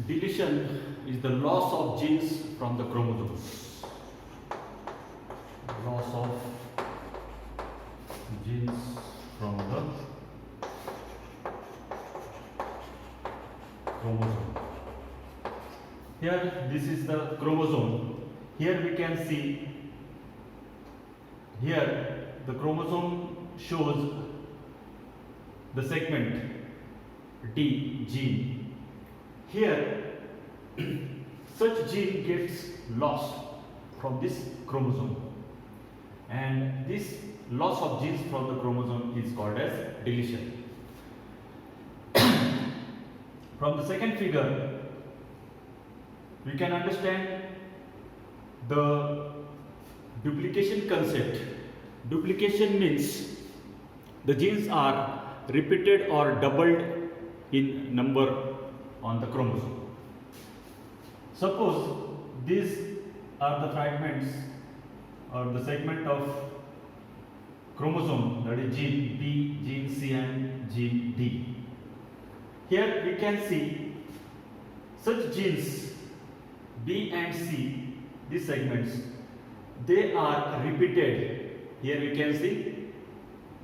Deletion is the loss of genes from the chromosomes. Loss of genes from the chromosome. Here, this is the chromosome. Here we can see, here the chromosome shows the segment D gene. Here, such gene gets lost from this chromosome, and this loss of genes from the chromosome is called as deletion. From the second figure, we can understand the duplication concept. Duplication means the genes are repeated or doubled in number on the chromosome. Suppose these are the fragments or the segment of chromosome, that is gene B, gene C and gene D. Here we can see such genes B and C, these segments, they are repeated. Here we can see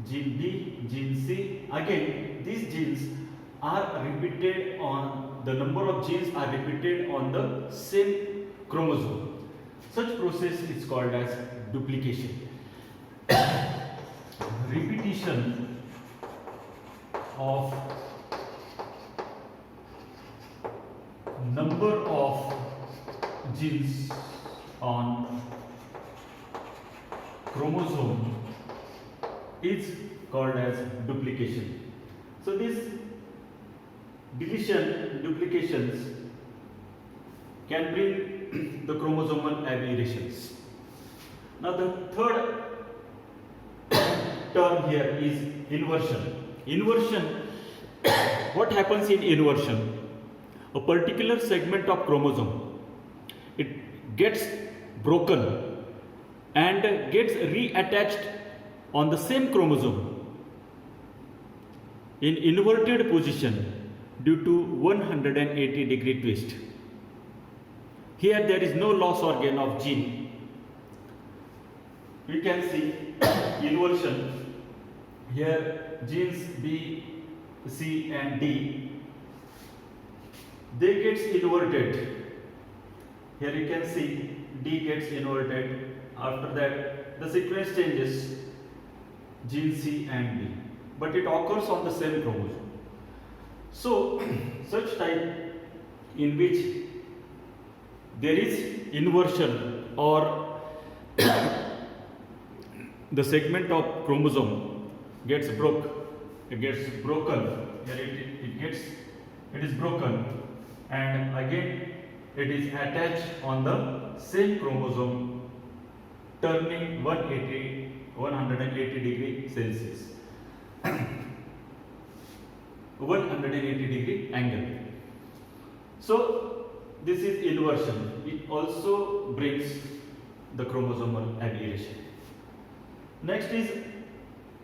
gene B, gene C. Again, these genes are repeated on, the number of genes are repeated on the same chromosome. Such process is called as duplication. Repetition of number of genes on chromosome is called as duplication. So this deletion, duplications can bring the chromosomal aberrations. Now the third term here is inversion. Inversion, what happens in inversion? A particular segment of chromosome, it gets broken and gets reattached on the same chromosome in inverted position due to 180-degree twist. Here there is no loss or gain of gene. We can see inversion. Here genes B, C and D, they gets inverted. Here you can see D gets inverted. After that the sequence changes, gene C and D, but it occurs on the same chromosome. So such type in which there is inversion or the segment of chromosome gets broken, here it is broken, and again it is attached on the same chromosome, turning 180 degree Celsius. 180 degree angle. So this is inversion. It also brings the chromosomal aberration. Next is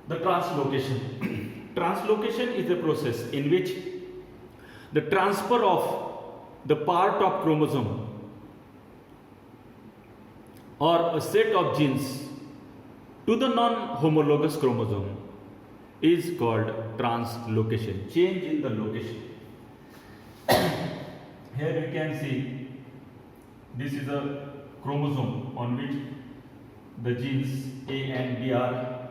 the translocation. Translocation is a process in which the transfer of the part of chromosome or a set of genes to the non-homologous chromosome is called translocation, change in the location. Here you can see this is a chromosome on which the genes A and B are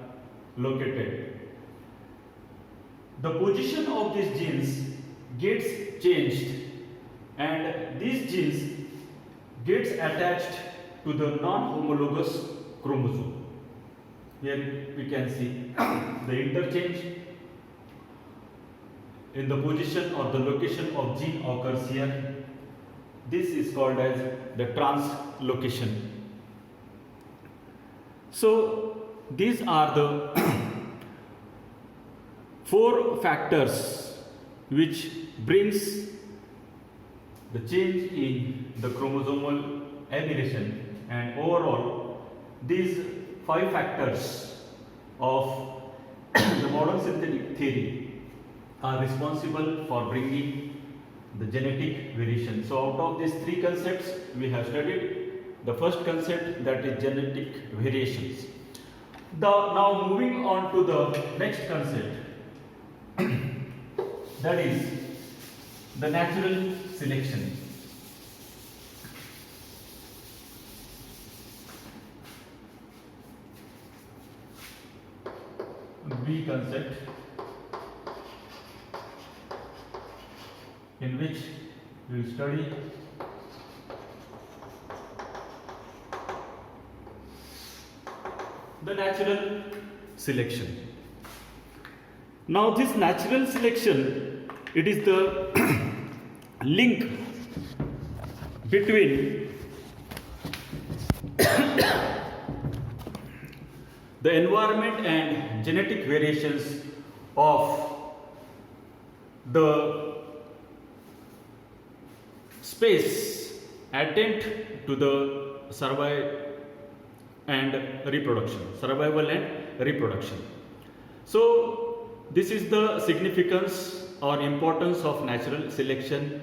located. The position of these genes gets changed and these genes gets attached to the non-homologous chromosome. Here we can see the interchange in the position or the location of gene occurs here. This is called as the translocation. So these are the 4 factors which brings the change in the chromosomal aberration, and overall these 5 factors of the modern synthetic theory are responsible for bringing the genetic variation. So out of these three concepts we have studied the first concept, that is genetic variations. Now moving on to the next concept, that is the natural selection. B concept, in which we will study the natural selection. Now this natural selection, it is the link between the environment and genetic variations of the space attempt to the survival and reproduction. So this is the significance or importance of natural selection,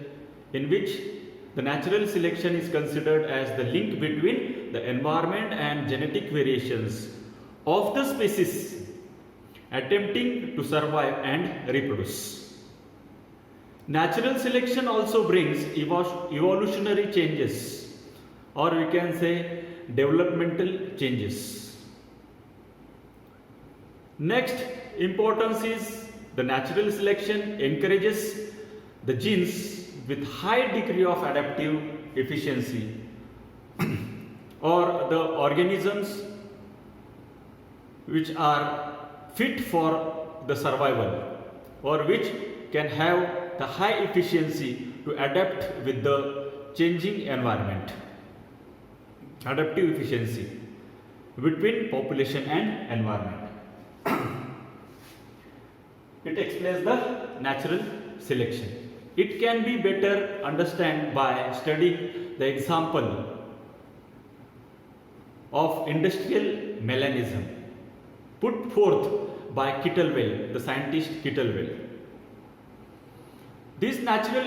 in which the natural selection is considered as the link between the environment and genetic variations of the species attempting to survive and reproduce. Natural selection also brings evolutionary changes, or we can say developmental changes. Next importance is the natural selection encourages the genes with high degree of adaptive efficiency or the organisms which are fit for the survival, or which can have the high efficiency to adapt with the changing environment. Adaptive efficiency between population and environment. It explains the natural selection. It can be better understood by studying the example of industrial melanism put forth by Kittelwell, the scientist Kittelwell. This natural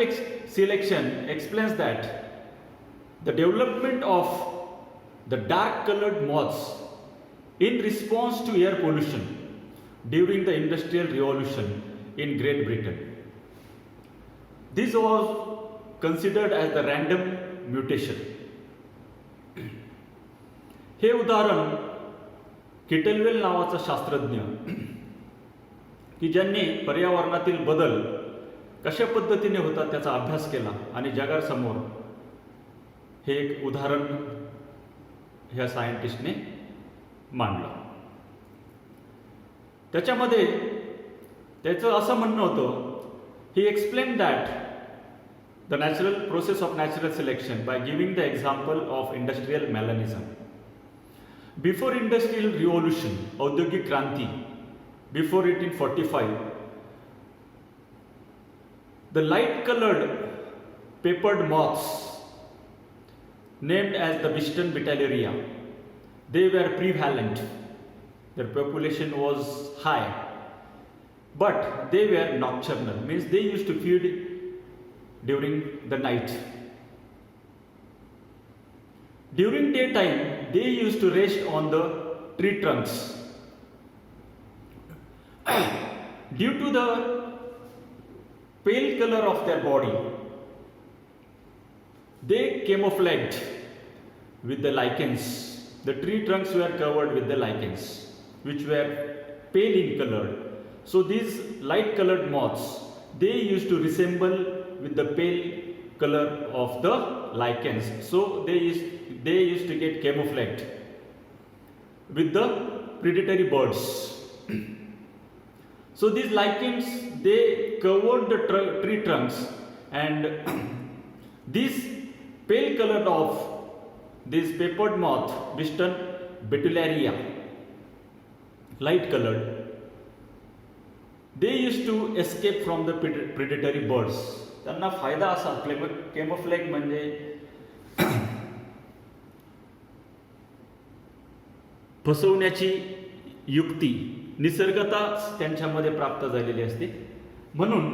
selection explains that the development of the dark colored moths in response to air pollution during the Industrial Revolution in Great Britain. This was considered as the random mutation. हे उदाहरण किटलवेल नावाचा शास्त्रज्ञ की ज्यांनी पर्यावरणातील बदल कशा पद्धतीने होतात त्याचा अभ्यास केला आणि जगासमोर हे एक उदाहरण ह्या सायंटिस्टने मांडलं. त्याच्यामध्ये त्याचं असं म्हणणं होतं, he explain that the natural process of natural selection by giving the example of industrial melanism. Before industrial revolution, औद्योगिक क्रांती, before 1845, the light colored papered moths named as the Wiston Bitellaria, they were prevalent. Their population was high, but they were nocturnal, means they used to feed during the night. During daytime they used to rest on the tree trunks. Due to the pale color of their body, they camouflaged with the lichens. The tree trunks were covered with the lichens, which were pale in color. So these light colored moths, they used to resemble with the pale color of the lichens. So they used to get camouflaged with the predatory birds. So these lichens, they covered the tree trunks, and this pale color of this papered moth, Wiston Bitellaria, light colored, they used to escape from the predatory birds. त्यांना फायदा असा, camouflage म्हणजे फसवण्याची युक्ती निसर्गता त्यांच्यामध्ये प्राप्त झालेली असते. म्हणून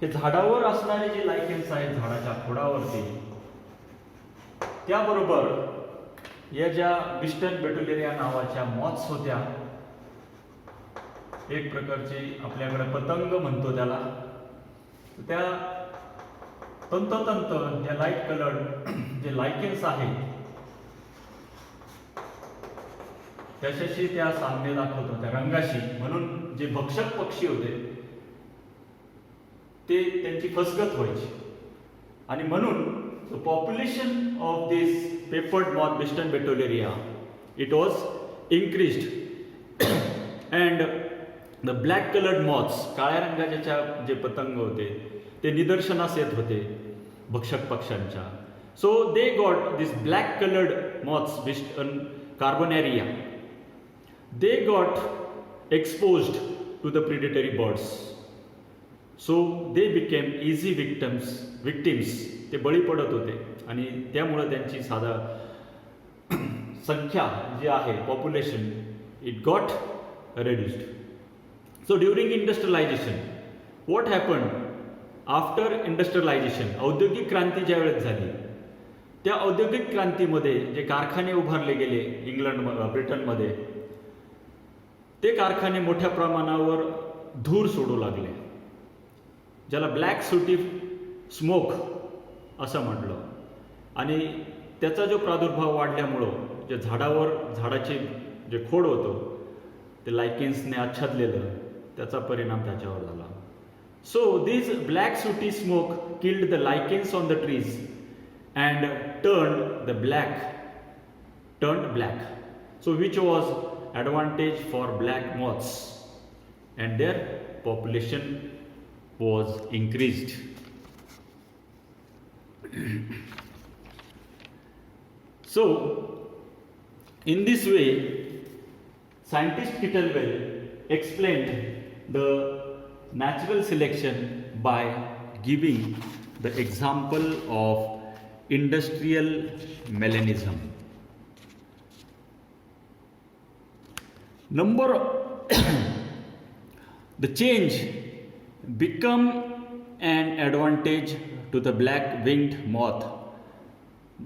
हे झाडावर असणारे जे लायकेन्स आहेत झाडाच्या खोडावरती, त्याबरोबर या ज्या बिस्टन बेटुलेरिया नावाच्या मॉथ्स होत्या, एक प्रकारची आपल्याकडे पतंग म्हणतो त्याला, त्या तंतोतंत या लाईट कलर्ड जे लायकेन्स आहेत त्याच्याशी त्या साम्य दाखवत होत्या रंगाशी, म्हणून जे भक्षक पक्षी होते ते त्यांची फसगत व्हायची, आणि म्हणून the population of this peppered moth Biston betularia it was increased and the black coloured moths, काळ्या रंगाच्या जे पतंग होते ते निदर्शनास येत होते भक्षक पक्ष्यांच्या. So they got this black coloured moths Biston carbonaria, they got exposed to the predatory birds, so they became easy victims. ते बळी पडत होते आणि त्यामुळे त्यांची साधा संख्या जी आहे population it got reduced. So during industrialization what happened after industrialization, औद्योगिक क्रांती ज्या वेळेस झाली, त्या औद्योगिक क्रांतीमध्ये जे कारखाने उभारले गेले ब्रिटनमध्ये, ते कारखाने मोठ्या प्रमाणावर धूर सोडू लागले, ज्याला ब्लॅक सुटी स्मोक असं म्हटलं, आणि त्याचा जो प्रादुर्भाव वाढल्यामुळं जे झाडाचे जे खोड होतं ते लायकेन्सने आच्छादलेलं, त्याचा परिणाम त्याच्यावर झाला. सो दिस ब्लॅक सुटी smoke killed the lichens on the trees and turned black, so which was advantage for black moths, and their population was increased. So in this way scientist Kittlewell explained the natural selection by giving the example of industrial melanism. The change become an advantage to the black-winged moth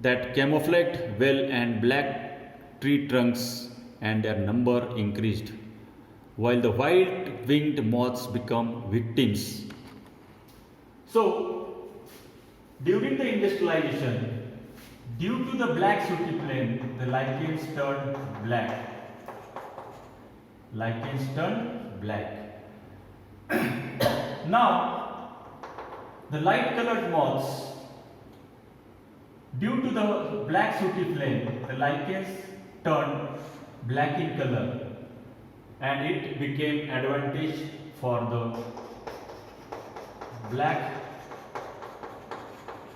that camouflaged well and black tree trunks, and their number increased, while the white-winged moths become victims. So, during the industrialization, due to the black sooty plane, the lichens turned black. Lichens turned black. Now, the light colored moths, due to the black sooty flame, the lichens turned black in color, and it became advantage for the black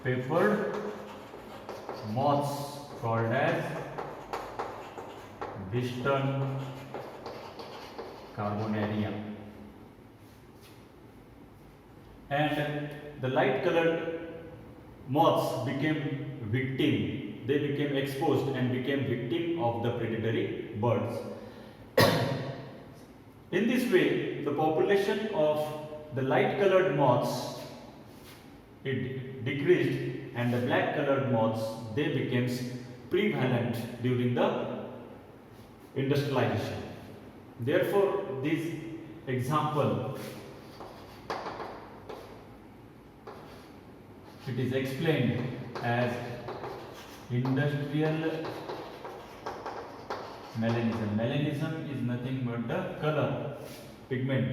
peppered moths called as Biston Carbonaria, and the light colored moths became victim, they became exposed and became victim of the predatory birds. In this way the population of the light colored moths it decreased, and the black colored moths they became prevalent during the industrialization. Therefore, this example it is explained as industrial melanism. Melanism is nothing but the color, pigment.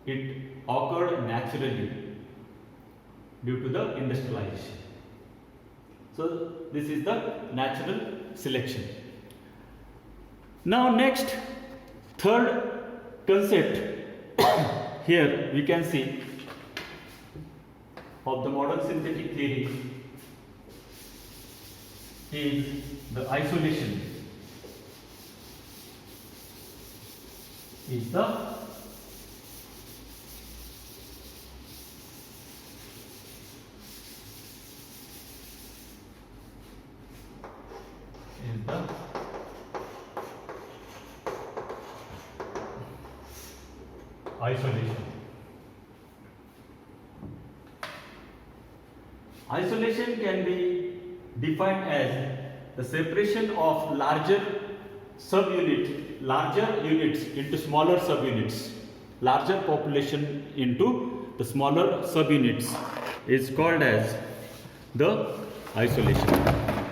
It occurred naturally due to the industrialization. So, this is the natural selection. Now next, third concept here we can see of the modern synthetic theory is the isolation. Is the isolation. Isolation can be defined as the separation of larger units into smaller subunits. Larger population into the smaller subunits is called as the isolation.